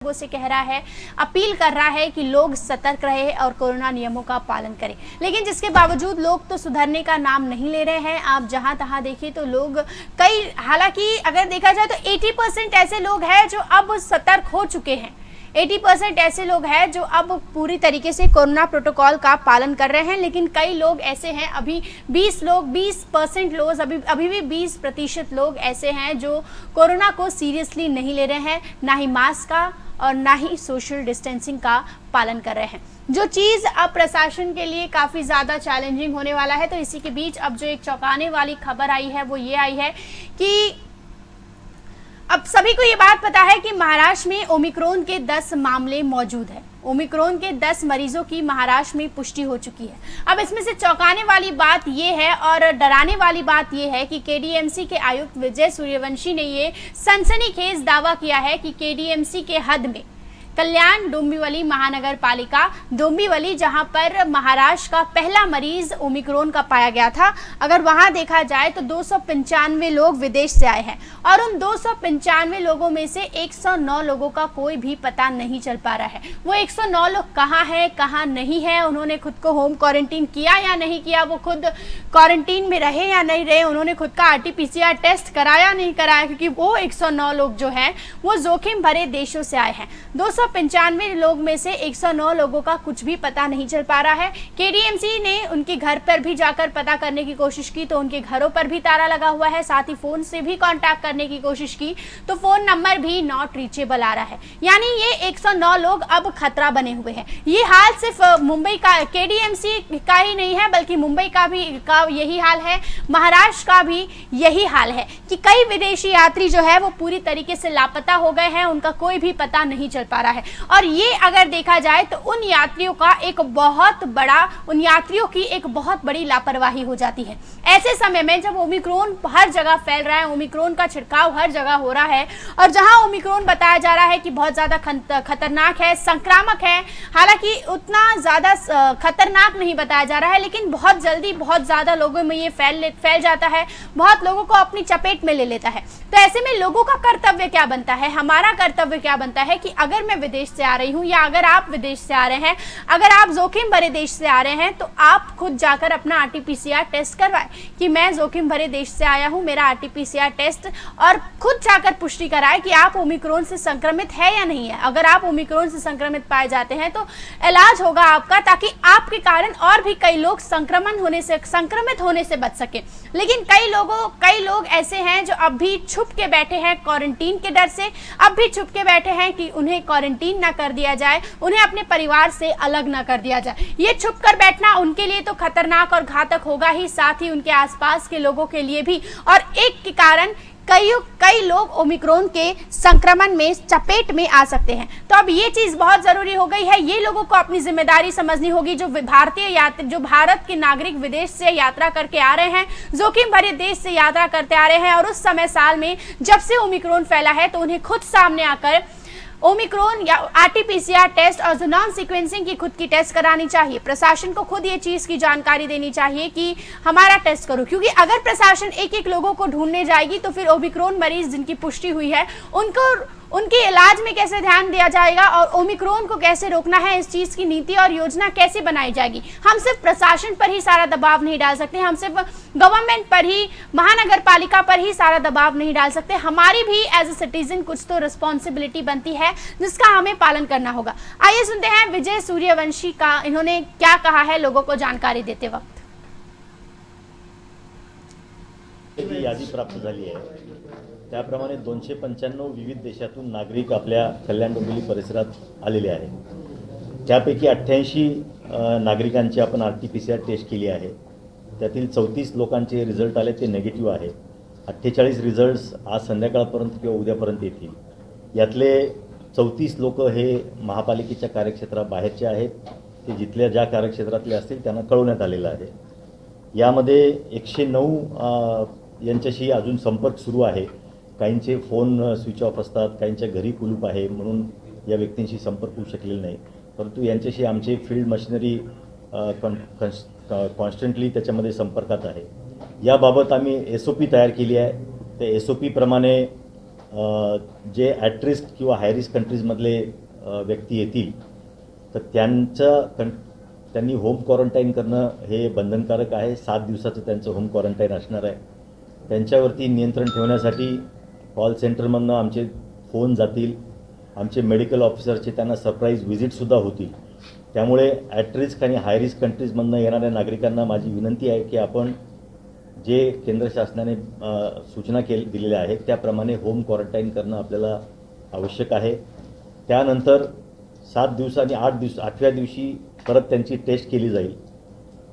लोगों से कह रहा है, अपील कर रहा है कि लोग सतर्क रहे और कोरोना नियमों का पालन करें। लेकिन जिसके बावजूद लोग तो सुधरने का नाम नहीं ले रहे हैं। आप जहां तहां देखिए तो लोग हालांकि अगर देखा जाए तो 80% ऐसे लोग हैं जो अब सतर्क हो चुके हैं। 80% ऐसे लोग हैं जो अब पूरी तरीके से कोरोना प्रोटोकॉल का पालन कर रहे हैं। लेकिन कई लोग ऐसे हैं, अभी 20% लोग अभी भी 20% लोग ऐसे हैं जो कोरोना को सीरियसली नहीं ले रहे हैं, ना ही मास्क का और ना ही सोशल डिस्टेंसिंग का पालन कर रहे हैं, जो चीज़ अब प्रशासन के लिए काफ़ी ज़्यादा चैलेंजिंग होने वाला है। तो इसी के बीच अब जो एक चौंकाने वाली खबर आई है वो ये आई है कि अब सभी को ये बात पता है कि महाराष्ट्र में ओमिक्रॉन के 10 मामले मौजूद हैं। ओमिक्रॉन के 10 मरीजों की महाराष्ट्र में पुष्टि हो चुकी है। अब इसमें से चौंकाने वाली बात ये है और डराने वाली बात ये है कि केडीएमसी के आयुक्त विजय सूर्यवंशी ने ये सनसनीखेज दावा किया है कि केडीएमसी के हद में कल्याण डोंबिवली महानगर पालिका डोंबिवली, जहां पर महाराष्ट्र का पहला मरीज ओमिक्रॉन का पाया गया था, अगर वहां देखा जाए तो 295 लोग विदेश से आए हैं और उन 295 लोगों में से 109 लोगों का कोई भी पता नहीं चल पा रहा है। वो 109 लोग कहाँ हैं, कहाँ नहीं है, उन्होंने खुद को होम क्वारंटीन किया या नहीं किया, वो खुद क्वारंटीन में रहे या नहीं रहे, उन्होंने खुद का RT-PCR टेस्ट कराया नहीं कराया, क्योंकि वो 109 लोग जो हैं वो जोखिम भरे देशों से आए हैं। 295 लोग में से 109 लोगों का कुछ भी पता नहीं चल पा रहा है। केडीएमसी ने उनके घर पर भी जाकर पता करने की कोशिश की तो उनके घरों पर भी ताला लगा हुआ है, साथ ही फोन से भी कांटेक्ट करने की कोशिश की तो फोन नंबर भी नॉट रीचेबल आ रहा है। यानी ये 109 लोग अब खतरा बने हुए हैं। ये हाल सिर्फ मुंबई का केडीएमसी का ही नहीं है, बल्कि मुंबई का यही हाल है, महाराष्ट्र का भी यही हाल है कि कई विदेशी यात्री जो है वो पूरी तरीके से लापता हो गए हैं, उनका कोई भी पता नहीं चल पा रहा है। और ये अगर देखा जाए तो उन यात्रियों की एक बहुत बड़ी लापरवाही हो जाती है। ऐसे समय में जब ओमिक्रॉन हर जगह फैल रहा है, ओमिक्रॉन का छिड़काव हर जगह हो रहा है और जहां ओमिक्रॉन बताया जा रहा है कि बहुत ज्यादा खतरनाक है, संक्रामक है, हालांकि उतना ज्यादा खतरनाक नहीं बताया जा रहा है, लेकिन बहुत जल्दी बहुत ज्यादा लोगों में ये फैल जाता है, बहुत लोगों को अपनी चपेट में ले लेता है। तो ऐसे में लोगों का कर्तव्य क्या बनता है, हमारा कर्तव्य क्या बनता है कि अगर मैं विदेश से आ रही हूं या अगर आप विदेश से आ रहे हैं, अगर आप जोखिम भरे देश से आ रहे हैं तो आप खुद जाकर अपना RT-PCR टेस्ट करवाएं कि मैं जोखिम भरे देश से आया हूं, मेरा RT-PCR टेस्ट, और खुद जाकर पुष्टि कराएं कि आप ओमिक्रॉन से संक्रमित है या नहीं है। अगर आप ओमिक्रॉन से संक्रमित पाए जाते हैं तो इलाज होगा आपका, ताकि आपके कारण और भी कई लोग संक्रमित होने से बच सके। लेकिन कई लोग ऐसे हैं जो अब भी छुप के बैठे हैं क्वारंटीन के डर से, अब भी छुप के बैठे हैं कि उन्हें क्वारंटीन ना कर दिया जाए, उन्हें अपने परिवार से अलग ना कर दिया जाए। ये छुप कर बैठना उनके लिए तो खतरनाक और घातक होगा ही, साथ ही उनके आसपास के लोगों के लिए भी। और एक के कारण कई लोग ओमिक्रॉन के संक्रमण में चपेट में आ सकते हैं। तो अब ये चीज बहुत जरूरी हो गई है, ये लोगों को अपनी जिम्मेदारी समझनी होगी। जो भारत के नागरिक विदेश से यात्रा करके आ रहे हैं, जोखिम भरे देश से यात्रा करते आ रहे हैं, और उस समय साल में जब से ओमिक्रॉन फैला है तो उन्हें खुद सामने आकर ओमिक्रॉन या RT-PCR टेस्ट और जीनोम सीक्वेंसिंग की खुद की टेस्ट करानी चाहिए। प्रशासन को खुद ये चीज की जानकारी देनी चाहिए कि हमारा टेस्ट करो, क्योंकि अगर प्रशासन एक लोगों को ढूंढने जाएगी तो फिर ओमिक्रॉन मरीज जिनकी पुष्टि हुई है उनके इलाज में कैसे ध्यान दिया जाएगा और ओमिक्रॉन को कैसे रोकना है, इस चीज की नीति और योजना कैसे बनाई जाएगी। हम सिर्फ प्रशासन पर ही सारा दबाव नहीं डाल सकते, हम सिर्फ गवर्नमेंट पर ही, महानगर पालिका पर ही सारा दबाव नहीं डाल सकते। हमारी भी एज ए सिटीजन कुछ तो रिस्पॉन्सिबिलिटी बनती है जिसका हमें पालन करना होगा। आइए सुनते हैं विजय सूर्यवंशी का, इन्होंने क्या कहा है लोगों को जानकारी देते वक्त। यादी प्राप्त झाली आहे, त्याप्रमाणे 295 विविध देशातून नागरिक आपल्या कल्याण डोंबिवली परिसरात आलेले आहेत। त्यापैकी 88 नागरिकांची आपण RT-PCR टेस्ट केली आहे। त्यातील 34 लोकांचे रिझल्ट आले, ते नेगेटिव्ह आहे। 48 रिझल्ट्स आज संध्याकाळपर्यंत किंवा उद्यापर्यंत येतील। यातले 34 लोक हे महापालिकेच्या कार्यक्षेत्राबाहेरचे आहेत, ते जिथल्या ज्या कार्यक्षेत्रातले असतील त्यांना कळवण्यात आलेलं आहे। यामध्ये 109 यांच्याशी अजून संपर्क सुरू आहे। काहींचे फोन स्विच ऑफ असतात, काहींच्या घरी कुलूप आहे म्हणून या व्यक्तींशी संपर्क होऊ शकलेला नाही, परंतु यांच्याशी आमचे फील्ड मशिनरी कॉन्स्टंटली त्याच्यामध्ये संपर्कात आहे। याबाबत आम्ही SOP तयार केली आहे। त्या SOP प्रमाणे जे ॲट रिस्क किंवा हाय रिस्क कंट्रीजमधले व्यक्ती येतील तर त्यांनी होम क्वारंटाईन करणं हे बंधनकारक आहे. 7 दिवसाचं त्यांचं होम क्वारंटाईन असणार आहे. त्यांच्यावरती नियंत्रण ठेवण्यासाठी कॉल सेंटरमधनं आमचे फोन जातील, आमचे मेडिकल ऑफिसरचे त्यांना सरप्राईज व्हिजिटसुद्धा होतील. त्यामुळे ॲट रिस्क आणि हाय रिस्क कंट्रीजमधनं येणाऱ्या नागरिकांना माझी विनंती आहे की आपण जे केंद्र शासनाने सूचना दिलेल्या आहेत त्याप्रमाणे होम क्वारंटाईन करणं आपल्याला आवश्यक आहे. त्यानंतर 7 दिवस आणि 8व्या दिवशी परत त्यांची टेस्ट केली जाईल.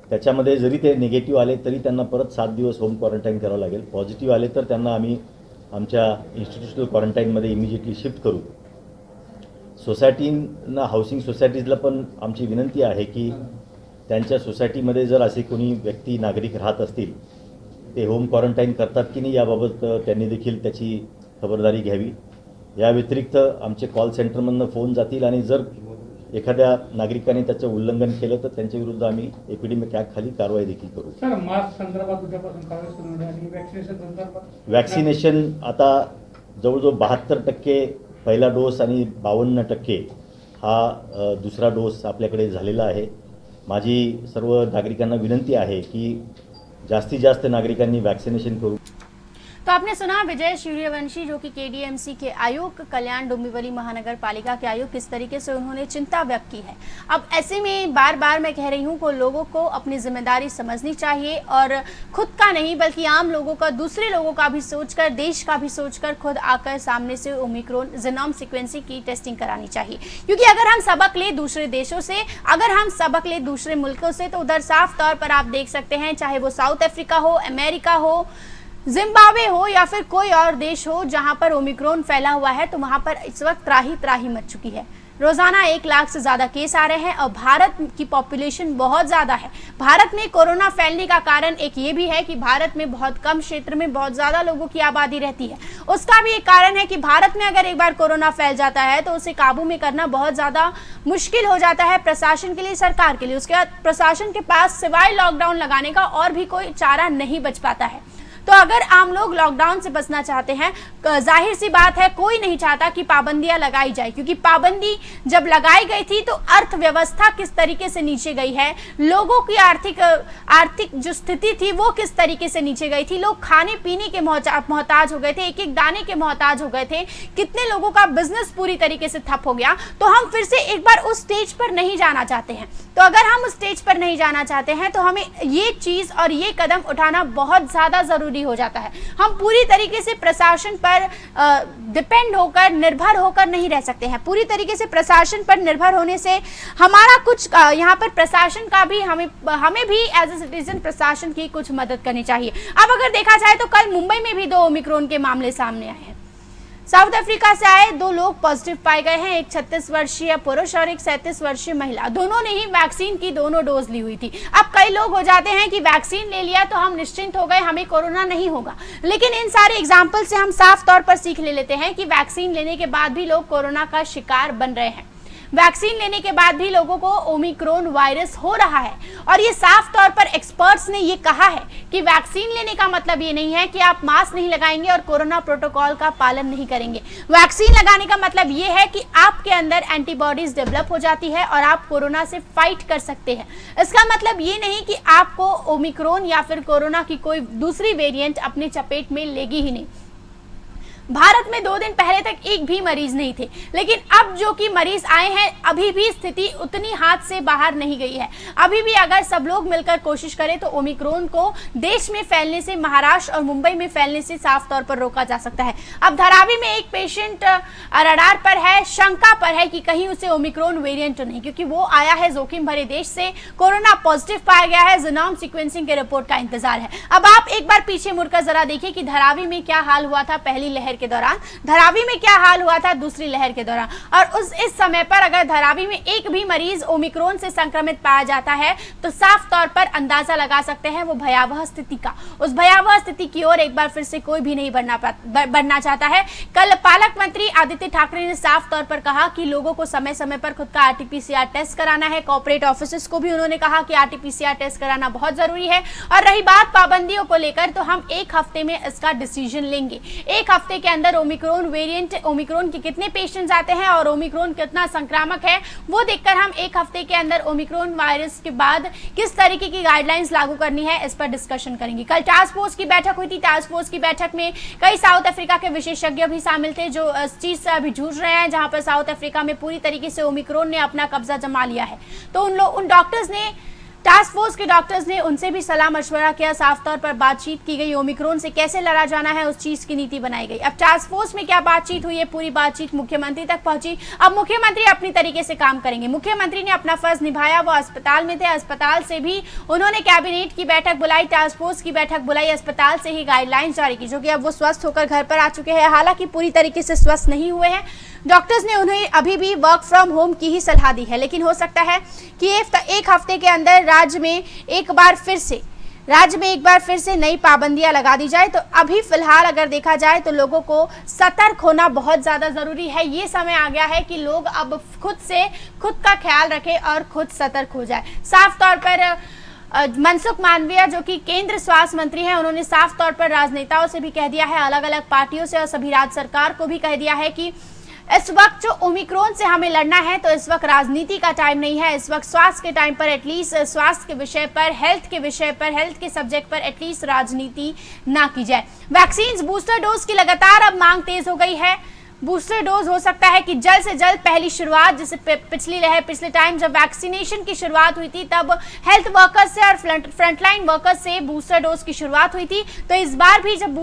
त्याच्यामध्ये जरी ते निगेटिव्ह आले तरी त्यांना परत 7 दिवस होम क्वारंटाईन करावं लागेल. पॉझिटिव्ह आले तर त्यांना आम्ही आमच्या इन्स्टिट्यूशनल क्वारंटाईनमध्ये इमिजिएटली शिफ्ट करू. सोसायटींना, हाऊसिंग सोसायटीजला पण आमची विनंती आहे की त्यांच्या सोसायटीमध्ये जर असे कोणी व्यक्ती, नागरिक राहत असतील ते होम क्वारंटाईन करतात की नाही याबाबत त्यांनी देखील त्याची खबरदारी घ्यावी. या व्यतिरिक्त आमचे कॉल सेंटरमधनं फोन जातील आणि जर एखाद्या नागरिकाने त्याचं उल्लंघन केलं तर त्यांच्या विरुद्ध आम्ही एपिडेमिक ॲक्ट खाली कारवाई देखील करू. सर, मास्क संदर्भात उद्यापासून कारवाई सुरू होणार आणि वॅक्सिनेशन संदर्भात वॅक्सिनेशन आता जवळजवळ 72% पहिला डोस आणि 52% हा दुसरा डोस आपल्याकडे झालेला आहे. माझी सर्व नागरिकांना विनंती आहे की जास्तीत जास्त नागरिकांनी वॅक्सिनेशन करू. तो आपने सुना विजय सूर्यवंशी जो कि केडीएमसी के आयुक्त, कल्याण डोंबिवली महानगर पालिका के आयुक्त, किस तरीके से उन्होंने चिंता व्यक्त की है. अब ऐसे में बार बार मैं कह रही हूं कि लोगों को अपनी जिम्मेदारी समझनी चाहिए और खुद का नहीं बल्कि आम लोगों का, दूसरे लोगों का भी सोचकर, देश का भी सोचकर खुद आकर सामने से ओमिक्रॉन जीनोम सीक्वेंसिंग की टेस्टिंग करानी चाहिए. क्योंकि अगर हम सबक ले दूसरे देशों से, अगर हम सबक ले दूसरे मुल्कों से, तो उधर साफ तौर पर आप देख सकते हैं, चाहे वो साउथ अफ्रीका हो, अमेरिका हो, जिम्बाब्वे हो या फिर कोई और देश हो जहां पर ओमिक्रॉन फैला हुआ है, तो वहां पर इस वक्त त्राही मच चुकी है. रोजाना 1 लाख से ज्यादा केस आ रहे हैं और भारत की पॉपुलेशन बहुत ज्यादा है. भारत में कोरोना फैलने का कारण एक ये भी है कि भारत में बहुत कम क्षेत्र में बहुत ज्यादा लोगों की आबादी रहती है. उसका भी एक कारण है कि भारत में अगर एक बार कोरोना फैल जाता है तो उसे काबू में करना बहुत ज्यादा मुश्किल हो जाता है प्रशासन के लिए, सरकार के लिए. उसके बाद प्रशासन के पास सिवाय लॉकडाउन लगाने का और भी कोई चारा नहीं बच पाता है. तो अगर आम लोग लॉकडाउन से बचना चाहते हैं, जाहिर सी बात है कोई नहीं चाहता कि पाबंदियां लगाई जाए, क्योंकि पाबंदी जब लगाई गई थी तो अर्थव्यवस्था किस तरीके से नीचे गई है, लोगों की आर्थिक जो स्थिति थी वो किस तरीके से नीचे गई थी. लोग खाने पीने के मोहताज हो गए थे, एक एक दाने के मोहताज हो गए थे. कितने लोगों का बिजनेस पूरी तरीके से ठप हो गया. तो हम फिर से एक बार उस स्टेज पर नहीं जाना चाहते हैं. तो अगर हम उस स्टेज पर नहीं जाना चाहते हैं तो हमें ये चीज और ये कदम उठाना बहुत ज्यादा जरूरी हो जाता है. हम पूरी तरीके से प्रशासन पर डिपेंड होकर, निर्भर होकर नहीं रह सकते हैं. पूरी तरीके से प्रशासन पर निर्भर होने से हमारा कुछ यहाँ पर प्रशासन का भी हमें भी एज ए सिटीजन प्रशासन की कुछ मदद करनी चाहिए. अब अगर देखा जाए तो कल मुंबई में भी 2 ओमिक्रॉन के मामले सामने आए हैं. साउथ अफ्रीका से आए 2 लोग पॉजिटिव पाए गए हैं, एक 36 वर्षीय पुरुष और एक 37 वर्षीय महिला. दोनों ने ही वैक्सीन की दोनों डोज ली हुई थी. अब कई लोग हो जाते हैं कि वैक्सीन ले लिया तो हम निश्चिंत हो गए, हमें कोरोना नहीं होगा. लेकिन इन सारे एग्जाम्पल से हम साफ तौर पर सीख ले लेते हैं कि वैक्सीन लेने के बाद भी लोग कोरोना का शिकार बन रहे हैं. वैक्सीन लेने के बाद भी लोगों को ओमिक्रॉन वायरस हो रहा है. और ये साफ तौर पर एक्सपर्ट्स ने ये कहा है कि वैक्सीन लेने का मतलब ये नहीं है कि आप मास्क नहीं लगाएंगे और कोरोना प्रोटोकॉल का पालन नहीं करेंगे. वैक्सीन लगाने का मतलब ये है कि आपके अंदर एंटीबॉडीज डेवलप हो जाती है और आप कोरोना से फाइट कर सकते हैं. इसका मतलब ये नहीं कि आपको ओमिक्रॉन या फिर कोरोना की कोई दूसरी वेरिएंट अपने चपेट में लेगी ही नहीं. भारत में 2 दिन पहले तक एक भी मरीज नहीं थे, लेकिन अब जो कि मरीज आए हैं अभी भी स्थिति उतनी हाथ से बाहर नहीं गई है. अभी भी अगर सब लोग मिलकर कोशिश करें तो ओमिक्रॉन को देश में फैलने से, महाराष्ट्र और मुंबई में फैलने से साफ तौर पर रोका जा सकता है. अब धारावी में एक पेशेंट रडार पर है, शंका पर है कि कहीं उसे ओमिक्रॉन वेरिएंट तो नहीं, क्योंकि वो आया है जोखिम भरे देश से, कोरोना पॉजिटिव पाया गया है, जीनोम सीक्वेंसिंग के रिपोर्ट का इंतजार है. अब आप एक बार पीछे मुड़कर जरा देखिए कि धारावी में क्या हाल हुआ था पहली लहर के दौरान, धारावी में क्या हाल हुआ था दूसरी लहर के दौरान. और इस समय पर अगर धारावी में एक भी मरीज ओमिक्रॉन से संक्रमित पाया जाता है तो साफ तौर पर अंदाजा लगा सकते हैं वो भयावह स्थिति का. उस भयावह स्थिति की ओर एक बार फिर से कोई भी नहीं बढ़ना चाहता है. कल पालक मंत्री आदित्य ठाकरे ने साफ तौर पर कहा कि लोगों को समय समय पर खुद का RT-PCR टेस्ट कराना है. कॉर्पोरेट ऑफिसर्स को भी उन्होंने कहा कि RT-PCR टेस्ट कराना बहुत जरूरी है. और रही बात पाबंदियों को लेकर, तो हम 1 हफ्ते में इसका डिसीजन लेंगे. 1 हफ्ते के के अंदर ओमिक्रॉन वेरिएंट, ओमिक्रॉन के कितने पेशेंट्स आते हैं और ओमिक्रॉन कितना संक्रामक है, वो देखकर हम एक हफ्ते के अंदर ओमिक्रॉन वायरस के बाद किस तरीके की गाइडलाइंस लागू करनी है इस पर डिस्कशन करेंगे। कल टास्क फोर्स की बैठक हुई थी। टास्क फोर्स की बैठक में कई साउथ अफ्रीका के विशेषज्ञ भी शामिल थे जो इस चीज से अभी जूझ रहे हैं, जहां पर साउथ अफ्रीका में पूरी तरीके से ओमिक्रॉन ने अपना कब्जा जमा लिया है। तो उन डॉक्टर्स ने, टास्क फोर्स के डॉक्टर्स ने उनसे भी सलाह मशवरा किया, साफ तौर पर बातचीत की गई, ओमिक्रॉन से कैसे लड़ा जाना है उस चीज की नीति बनाई गई। अब टास्क फोर्स में क्या बातचीत हुई है, पूरी बातचीत मुख्यमंत्री तक पहुंची। अब मुख्यमंत्री अपनी तरीके से काम करेंगे। मुख्यमंत्री ने अपना फर्ज निभाया, वो अस्पताल में थे, अस्पताल से भी उन्होंने कैबिनेट की बैठक बुलाई, टास्क फोर्स की बैठक बुलाई, अस्पताल से ही गाइडलाइंस जारी की, जो कि अब वो स्वस्थ होकर घर पर आ चुके हैं। हालांकि पूरी तरीके से स्वस्थ नहीं हुए हैं, डॉक्टर्स ने उन्हें अभी भी वर्क फ्रॉम होम की ही सलाह दी है, लेकिन हो सकता है कि एक हफ्ते के अंदर राज्य में एक बार फिर से नई पाबंदियां लगा दी जाए। तो अभी फिलहाल अगर देखा जाए तो लोगों को सतर्क होना बहुत ज्यादा जरूरी है। ये समय आ गया है कि लोग अब खुद का ख्याल रखें और खुद सतर्क हो जाए। साफ तौर पर मनसुख मांडविया जो कि केंद्र स्वास्थ्य मंत्री हैं, उन्होंने साफ तौर पर राजनेताओं से भी कह दिया है, अलग अलग पार्टियों से और सभी राज्य सरकार को भी कह दिया है कि इस वक्त जो ओमिक्रॉन से हमें लड़ना है, तो इस वक्त राजनीति का टाइम नहीं है। इस वक्त स्वास्थ्य के टाइम पर एटलीस्ट स्वास्थ्य के विषय पर, हेल्थ के सब्जेक्ट पर एटलीस्ट राजनीति ना की जाए। वैक्सीन बूस्टर डोज की लगातार अब मांग तेज हो गई है। बूस्टर डोज हो सकता है कि जल्द से जल्द पहली शुरुआत, जैसे पिछले टाइम जब वैक्सीनेशन की शुरुआत हुई थी तब हेल्थ वर्कर्स से और फ्रंटलाइन वर्कर्स से बूस्टर डोज की शुरुआत हुई थी। तो इस बार भी जब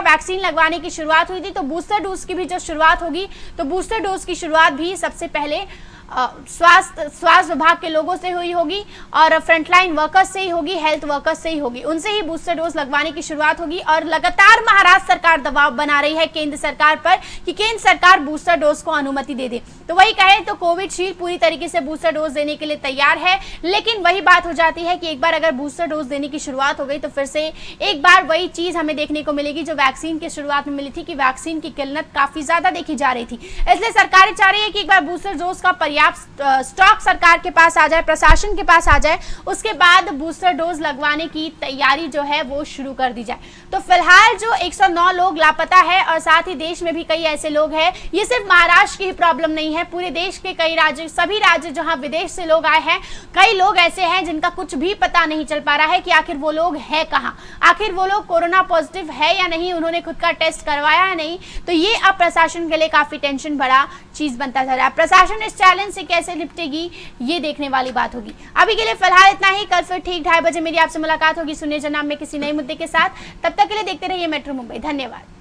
वैक्सीन लगवाने की शुरुआत हुई थी, तो बूस्टर डोज की भी जब शुरुआत होगी तो बूस्टर डोज की शुरुआत भी सबसे पहले स्वास्थ्य विभाग के लोगों से हुई होगी और फ्रंटलाइन वर्कर्स से ही होगी, हेल्थ वर्कर्स से ही होगी, उनसे ही बूस्टर डोज लगवाने की शुरुआत होगी। और लगातार महाराष्ट्र सरकार दबाव बना रही है केंद्र सरकार पर कि केंद्र सरकार बूस्टर डोज को अनुमति दे दे। तो वही कहे तो कोविशील्ड पूरी तरीके से बूस्टर डोज देने के लिए तैयार है, लेकिन वही बात हो जाती है कि एक बार अगर बूस्टर डोज देने की शुरुआत हो गई तो फिर से एक बार वही चीज हमें देखने को मिलेगी जो वैक्सीन की शुरुआत में मिली थी कि वैक्सीन की किल्लत काफी ज्यादा देखी जा रही थी। इसलिए सरकारें चाह रही है कि एक बार बूस्टर डोज का स्टॉक सरकार के पास आ जाए, प्रशासन के पास आ जाए, उसके बाद बूस्टर डोज लगवाने की तैयारी जो है वो शुरू कर दी जाए। तो फिलहाल जो 109 लोग लापता है और साथ ही देश में भी कई ऐसे लोग हैं, ये सिर्फ महाराष्ट्र की ही प्रॉब्लम नहीं है, पूरे देश के कई राज्य, सभी राज्य जहां विदेश से लोग आए हैं, कई लोग ऐसे हैं जिनका कुछ भी पता नहीं चल पा रहा है कि आखिर वो लोग है कहां, आखिर वो लोग कोरोना पॉजिटिव है या नहीं, उन्होंने खुद का टेस्ट करवाया या नहीं। तो ये अब प्रशासन के लिए काफी टेंशन भरा चीज बनता जा रहा है। प्रशासन इस चैलेंज से कैसे निपटेगी ये देखने वाली बात होगी। अभी के लिए फिलहाल इतना ही। कल फिर ठीक 2:30 बजे मेरी आपसे मुलाकात होगी सुनिए जनाब में किसी नए मुद्दे के साथ। तब तक के लिए देखते रहिए मेट्रो मुंबई। धन्यवाद।